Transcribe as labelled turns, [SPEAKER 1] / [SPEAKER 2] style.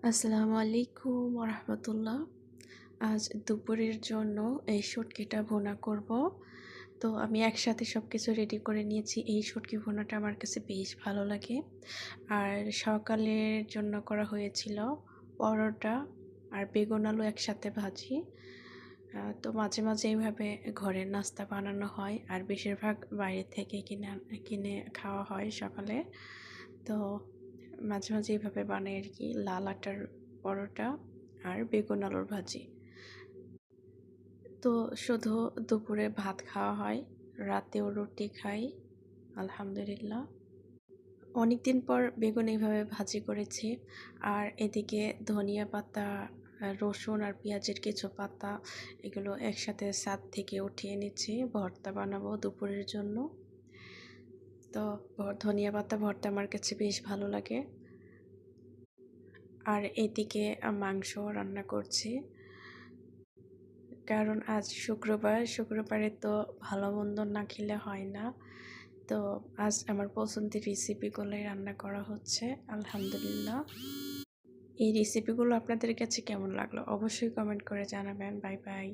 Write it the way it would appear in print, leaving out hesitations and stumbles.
[SPEAKER 1] আসসালামু আলাইকুম রাহমাতুল্লাহ। আজ দুপুরের জন্য এই শুটকিটা ভুনা করব। তো আমি একসাথে সব কিছু রেডি করে নিয়েছি। এই শুটকি ভুনাটা আমার কাছে বেশ ভালো লাগে। আর সকালের জন্য করা হয়েছিল পরোটা আর বেগুন আলু একসাথে ভাজি। তো মাঝে মাঝে এইভাবে ঘরের নাস্তা বানানো হয় আর বেশিরভাগ বাইরে থেকে কিনে খাওয়া হয় সকালে। তো মাঝে মাঝে এইভাবে বানাই আর কি, লাল আটার পরোটা আর বেগুন আলুর ভাজি। তো শুধু দুপুরে ভাত খাওয়া হয়, রাতেও রুটি খাই আলহামদুলিল্লাহ। অনেকদিন পর বেগুন এইভাবে ভাজি করেছি। আর এদিকে ধনিয়া পাতা, রসুন আর পেঁয়াজের কিছু পাতা, এগুলো একসাথে ছাদ থেকে উঠিয়ে নিচ্ছি, ভর্তা বানাবো দুপুরের জন্য। তো ধনিয়া পাতা ভর্তা আমার কাছে বেশ ভালো লাগে। আর এদিকে মাংস রান্না করছি, কারণ আজ শুক্রবারে তো ভালো মন্দ না খেলে হয় না। তো আজ আমার পছন্দের রেসিপিগুলোই রান্না করা হচ্ছে আলহামদুলিল্লাহ। এই রেসিপিগুলো আপনাদের কাছে কেমন লাগলো অবশ্যই কমেন্ট করে জানাবেন। Bye bye.